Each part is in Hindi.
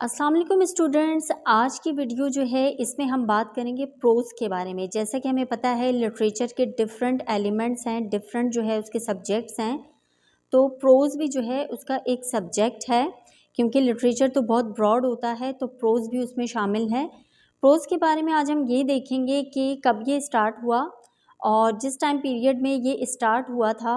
अस्सलाम वालेकुम स्टूडेंट्स। आज की वीडियो जो है इसमें हम बात करेंगे प्रोज के बारे में। जैसा कि हमें पता है लिटरेचर के डिफरेंट एलिमेंट्स हैं, डिफरेंट जो है उसके सब्जेक्ट्स हैं। तो प्रोज भी जो है उसका एक सब्जेक्ट है, क्योंकि लिटरेचर तो बहुत ब्रॉड होता है तो प्रोज भी उसमें शामिल है। प्रोज के बारे में आज हम ये देखेंगे कि कब ये स्टार्ट हुआ और जिस टाइम पीरियड में ये स्टार्ट हुआ था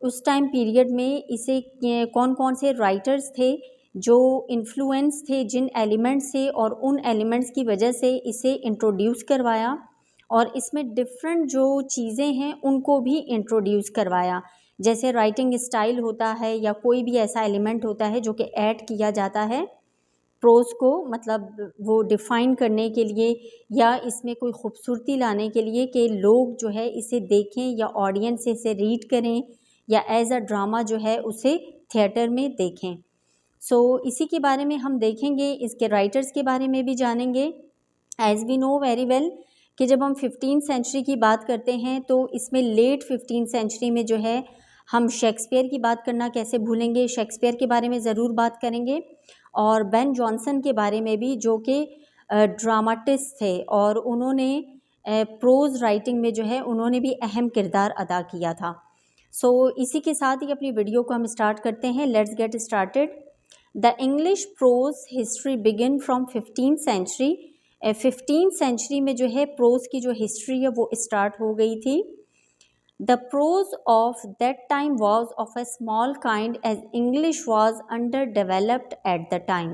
उस टाइम पीरियड में इसे कौन कौन से राइटर्स थे जो इन्फ्लुएंस थे जिन एलिमेंट्स से, और उन एलिमेंट्स की वजह से इसे इंट्रोड्यूस करवाया और इसमें डिफरेंट जो चीज़ें हैं उनको भी इंट्रोड्यूस करवाया। जैसे राइटिंग स्टाइल होता है या कोई भी ऐसा एलिमेंट होता है जो कि ऐड किया जाता है प्रोज को, मतलब वो डिफ़ाइन करने के लिए या इसमें कोई खूबसूरती लाने के लिए कि लोग जो है इसे देखें या ऑडियंस इसे रीड करें या एज अ ड्रामा जो है उसे थिएटर में देखें। इसी के बारे में हम देखेंगे, इसके राइटर्स के बारे में भी जानेंगे। As we know very well कि जब हम 15th सेंचुरी की बात करते हैं तो इसमें लेट 15th सेंचुरी में जो है हम शेक्सपियर की बात करना कैसे भूलेंगे। शेक्सपियर के बारे में ज़रूर बात करेंगे और बेन जॉनसन के बारे में भी, जो कि ड्रामाटिस्ट थे और उन्होंने प्रोज राइटिंग में जो है उन्होंने भी अहम किरदार अदा किया था। इसी के साथ ही अपनी वीडियो को हम स्टार्ट करते हैं। Let's get started. The English prose history begin from 15th century. 15th century में जो है प्रोज की जो हिस्ट्री है वो स्टार्ट हो गई थी। The prose of that time was of a small kind as English was underdeveloped at the time.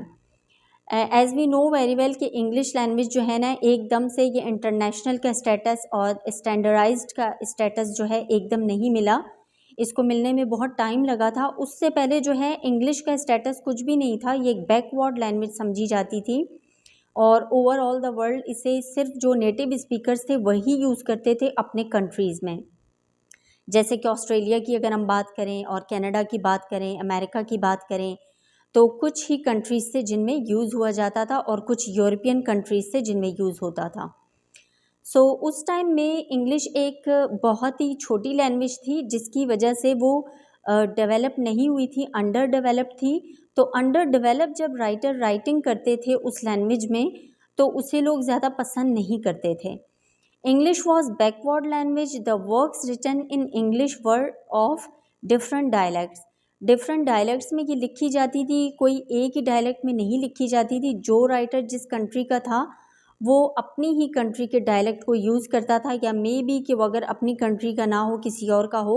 As we know very well कि इंग्लिश लैंग्वेज जो है ना एकदम से ये इंटरनेशनल का स्टेटस और स्टैंडर्डाइज्ड का स्टेटस जो है एकदम नहीं मिला, इसको मिलने में बहुत टाइम लगा था। उससे पहले जो है इंग्लिश का स्टेटस कुछ भी नहीं था, ये एक बैकवर्ड लैंग्वेज समझी जाती थी और ओवरऑल द वर्ल्ड इसे सिर्फ जो नेटिव स्पीकर्स थे वही यूज़ करते थे अपने कंट्रीज़ में। जैसे कि ऑस्ट्रेलिया की अगर हम बात करें और कनाडा की बात करें, अमेरिका की बात करें, तो कुछ ही कंट्रीज़ थे जिनमें यूज़ हुआ जाता था और कुछ यूरोपियन कंट्रीज़ थे जिनमें यूज़ होता था। उस टाइम में इंग्लिश एक बहुत ही छोटी लैंग्वेज थी जिसकी वजह से वो डेवलप नहीं हुई थी, अंडर डेवलप थी। तो अंडर डेवलप जब राइटर राइटिंग करते थे उस लैंग्वेज में तो उसे लोग ज़्यादा पसंद नहीं करते थे। English was backward language. The works written in English were of different dialects. Different dialects में ये लिखी जाती थी, कोई एक ही डायलैक्ट में नहीं लिखी जाती थी। जो राइटर जिस कंट्री का था वो अपनी ही कंट्री के डायलेक्ट को यूज़ करता था, या मे बी कि वो अगर अपनी कंट्री का ना हो किसी और का हो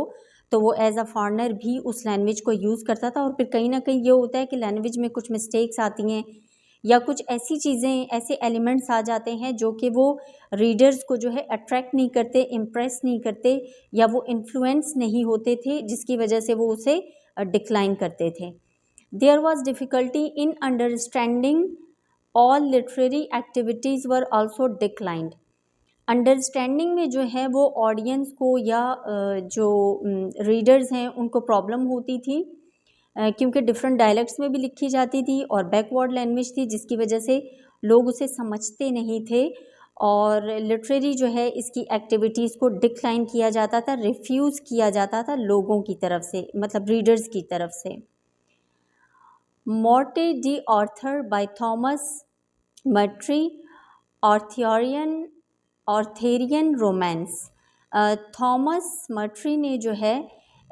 तो वो एज अ फॉरेनर भी उस लैंग्वेज को यूज़ करता था। और फिर कहीं ना कहीं ये होता है कि लैंग्वेज में कुछ मिस्टेक्स आती हैं या कुछ ऐसी चीज़ें, ऐसे एलिमेंट्स आ जाते हैं जो कि वो रीडर्स को जो है अट्रैक्ट नहीं करते, इम्प्रेस नहीं करते, या वो इन्फ्लुएंस नहीं होते थे, जिसकी वजह से वो उसे डिक्लाइन करते थे। There was difficulty in understanding all literary activities were also declined. Understanding में जो है वो ऑडियंस को या जो रीडर्स हैं उनको प्रॉब्लम होती थी, क्योंकि डिफरेंट डायलेक्ट्स में भी लिखी जाती थी और बैकवर्ड लैंग्वेज थी, जिसकी वजह से लोग उसे समझते नहीं थे और लिटरेरी जो है इसकी एक्टिविटीज़ को डिक्लाइन किया जाता था, रिफ्यूज़ किया जाता था लोगों की तरफ से, मतलब रीडर्स की तरफ से। Morte d'Arthur by Thomas Murtry, Arthurian romance. Thomas Murtry ने जो है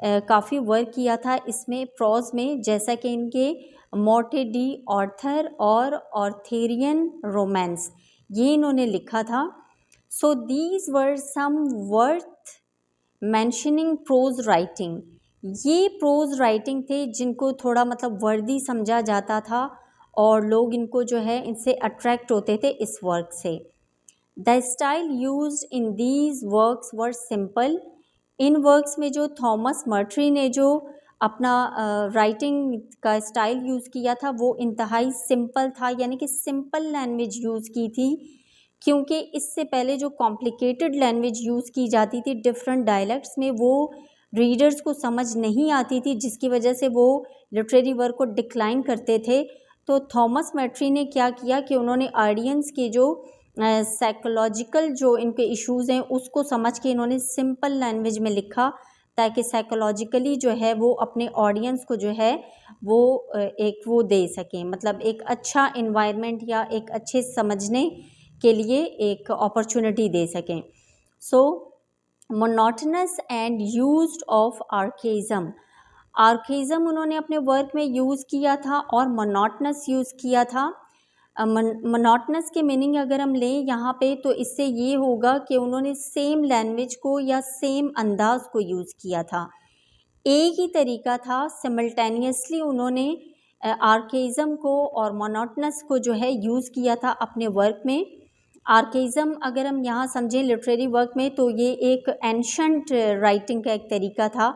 काफ़ी वर्क किया था इसमें प्रोज में, जैसा कि इनके मोर्टे डी आर्थर और ऑर्थेरियन रोमांस ये इन्होंने लिखा था। These were some worth mentioning prose writing. ये प्रोज राइटिंग थे जिनको थोड़ा मतलब वर्दी समझा जाता था और लोग इनको जो है इनसे अट्रैक्ट होते थे इस वर्क से। The style used in these works were simple. In works में जो थॉमस मर्ट्री ने जो अपना राइटिंग का स्टाइल यूज़ किया था वो इंतहाई सिंपल था, यानी कि सिंपल लैंग्वेज यूज़ की थी, क्योंकि इससे पहले जो कॉम्प्लिकेटेड लैंग्वेज यूज़ की जाती थी डिफरेंट डायलेक्ट्स में वो रीडर्स को समझ नहीं आती थी, जिसकी वजह से वो लिटरेरी वर्क को डिक्लाइन करते थे। तो थॉमस मैट्री ने क्या किया कि उन्होंने ऑडियंस के जो साइकोलॉजिकल जो इनके इश्यूज़ हैं उसको समझ के इन्होंने सिंपल लैंग्वेज में लिखा, ताकि साइकोलॉजिकली जो है वो अपने ऑडियंस को जो है वो एक वो दे सकें, मतलब एक अच्छा इन्वायरमेंट या एक अच्छे समझने के लिए एक अपॉर्चुनिटी दे सकें। सो मोनोटोनस एंड यूज्ड ऑफ आर्केइज्म, आर्केइज्म उन्होंने अपने वर्क में यूज़ किया था और मोनोटोनस यूज़ किया था। मोनोटोनस के मीनिंग अगर हम लें यहाँ पे तो इससे ये होगा कि उन्होंने सेम लैंग्वेज को या सेम अंदाज को यूज़ किया था, एक ही तरीका था, सिमल्टेनियसली उन्होंने आर्केइज्म को और मोनोटोनस को जो है यूज़ किया था अपने वर्क में। आर्केइज्म अगर हम यहाँ समझें लिटरेरी वर्क में तो ये एक एंशंट राइटिंग का एक तरीका था,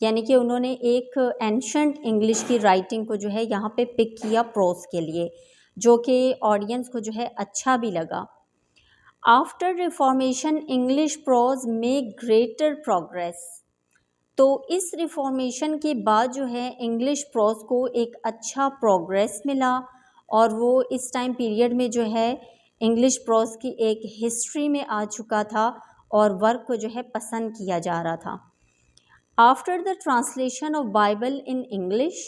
यानी कि उन्होंने एक एंशंट इंग्लिश की राइटिंग को जो है यहाँ पे पिक किया प्रोज के लिए, जो कि ऑडियंस को जो है अच्छा भी लगा। After reformation English prose make greater progress, तो इस रिफॉर्मेशन के बाद जो है इंग्लिश प्रोज को एक अच्छा प्रोग्रेस मिला और वो इस टाइम पीरियड में जो है इंग्लिश प्रोज की एक हिस्ट्री में आ चुका था और वर्क को जो है पसंद किया जा रहा था। After the translation of Bible in English,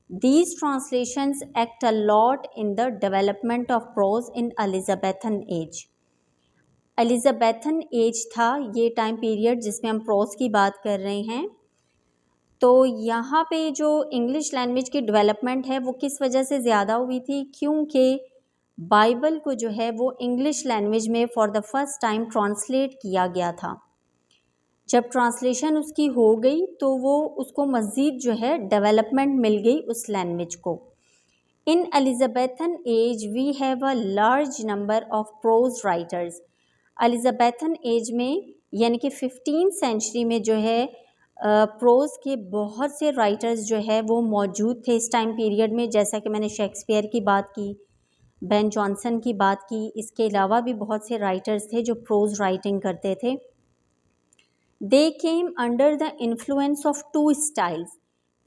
these translations act a lot in the development of prose in Elizabethan age. Elizabethan age था ये टाइम पीरियड जिसमें हम प्रोज की बात कर रहे हैं। तो यहाँ पे जो इंग्लिश लैंग्वेज की डेवलपमेंट है वो किस वजह से ज़्यादा हुई थी, क्योंकि बाइबल को जो है वो इंग्लिश लैंग्वेज में for the first time translate किया गया था। जब ट्रांसलेशन उसकी हो गई तो वो उसको मज़ीद जो है डेवलपमेंट मिल गई उस लैंग्वेज को। In Elizabethan age we have a large number of prose writers, Elizabethan age में यानी कि 15th सेंचुरी में जो है प्रोज के बहुत से राइटर्स जो है वो मौजूद थे इस टाइम पीरियड में, जैसा कि मैंने शेक्सपियर की बात की, बेन जॉनसन की बात की, इसके अलावा भी बहुत से राइटर्स थे जो प्रोज राइटिंग करते थे। They came under the influence of two styles,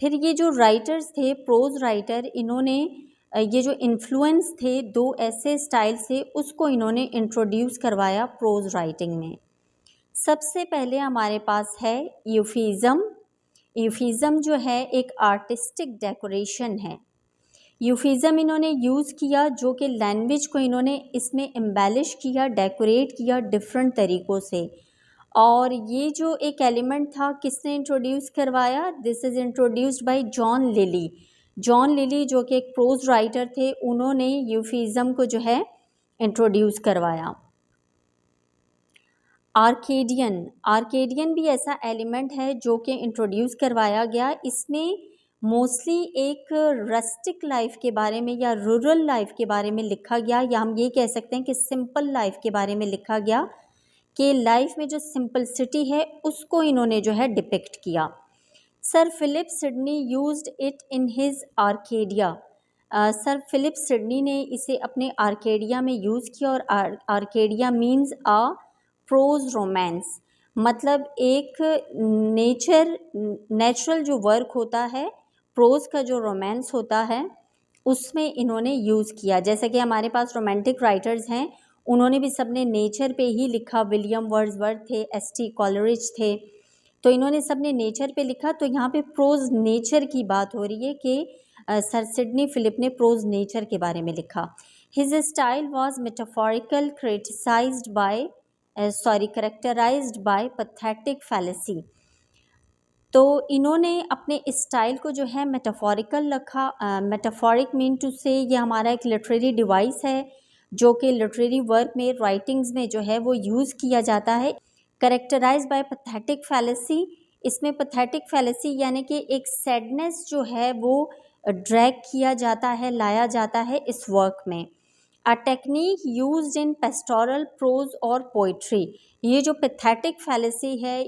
फिर ये जो राइटर्स थे प्रोज राइटर, इन्होंने ये जो इन्फ्लुएंस थे दो ऐसे स्टाइल से उसको इन्होंने इंट्रोड्यूस करवाया प्रोज राइटिंग में। सबसे पहले हमारे पास है यूफिज़म। यूफिज़म जो है एक आर्टिस्टिक डेकोरेशन है। यूफिज़म इन्होंने यूज़ किया जो कि लैंग्वेज को इन्होंने इसमें एम्बेलिश किया, डेकोरेट किया डिफरेंट तरीक़ों से। और ये जो एक एलिमेंट था किसने इंट्रोड्यूस करवाया, this is introduced by John lily. John lily जो कि एक प्रोज राइटर थे, उन्होंने यूफिज़म को जो है इंट्रोड्यूस करवाया। आर्केडियन, आर्केडियन भी ऐसा एलिमेंट है जो कि इंट्रोड्यूस करवाया गया। इसमें मोस्टली एक रस्टिक लाइफ के बारे में या रूरल लाइफ के बारे में लिखा गया, या हम ये कह सकते हैं कि सिंपल लाइफ के बारे में लिखा गया, कि लाइफ में जो सिंपलिसिटी है उसको इन्होंने जो है डिपिक्ट किया। Sir Philip Sidney used it in his Arcadia, sir Philip Sidney ने इसे अपने आर्केडिया में यूज़ किया। और Arcadia means a prose romance, मतलब एक नेचुरल जो वर्क होता है, प्रोज का जो रोमांस होता है उसमें इन्होंने यूज़ किया। जैसे कि हमारे पास रोमांटिक राइटर्स हैं, उन्होंने भी सबने नेचर पे ही लिखा, विलियम वर्ड्सवर्थ थे, एस.टी. कॉलरिज थे, तो इन्होंने सबने नेचर पे लिखा। तो यहाँ पे प्रोज नेचर की बात हो रही है कि सर सिडनी फिलिप ने प्रोज नेचर के बारे में लिखा। His style was metaphorical criticized by characterized by pathetic fallacy, तो इन्होंने अपने स्टाइल को जो है मेटाफोरिकल रखा। मेटाफोरिक मीन टू से ये हमारा एक लिटरेरी डिवाइस है जो कि लिटरेरी वर्क में, राइटिंग्स में जो है वो यूज़ किया जाता है। करेक्टराइज बाय पैथेटिक फैलेसी, इसमें पैथेटिक फैलेसी यानी कि एक सैडनेस जो है वो ड्रैग किया जाता है, लाया जाता है इस वर्क में। A technique used in pastoral prose और पोइट्री, ये जो पैथेटिक फैलेसी है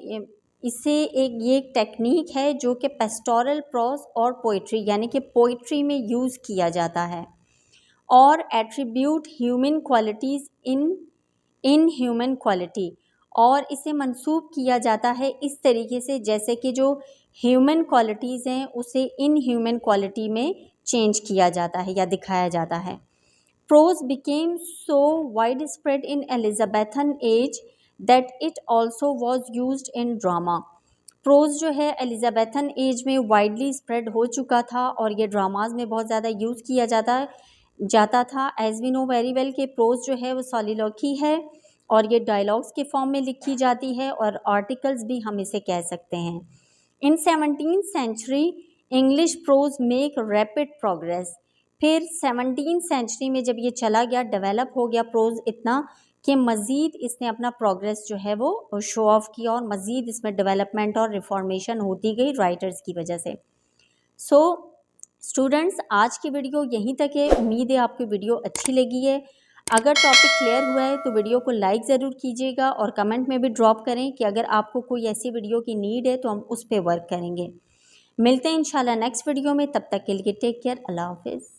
इसे ये एक टेक्निक है जो कि पेस्टोरल प्रोज और पोइट्री यानी कि पोइट्री में यूज़ किया जाता है। और attribute human qualities in human quality, और इसे मंसूब किया जाता है इस तरीके से जैसे कि जो ह्यूमन क्वालिटीज़ हैं उसे इन ह्यूमन क्वालिटी में चेंज किया जाता है या दिखाया जाता है। Prose became so wide spread in Elizabethan age that it also was used in drama, prose जो है एलिजाबेथन एज में वाइडली स्प्रेड हो चुका था और ये ड्रामाज में बहुत ज़्यादा यूज़ किया जाता था। As we know very well कि प्रोज जो है वो सॉलिलोकी है और ये डायलॉग्स के फॉर्म में लिखी जाती है और आर्टिकल्स भी हम इसे कह सकते हैं। In 17th century English prose make rapid progress. फिर 17th सेंचुरी में जब ये चला गया, डेवलप हो गया प्रोज इतना कि मज़ीद इसने अपना प्रोग्रेस जो है वो शो ऑफ किया और मज़ीद इसमें डेवलपमेंट और रिफॉर्मेशन होती गई राइटर्स की वजह से। सो स्टूडेंट्स, आज की वीडियो यहीं तक है। उम्मीद है आपको वीडियो अच्छी लगी है। अगर टॉपिक क्लियर हुआ है तो वीडियो को लाइक ज़रूर कीजिएगा और कमेंट में भी ड्रॉप करें कि अगर आपको कोई ऐसी वीडियो की नीड है तो हम उस पर वर्क करेंगे। मिलते हैं इंशाल्लाह नेक्स्ट वीडियो में, तब तक के लिए टेक केयर, अल्लाह हाफिज़।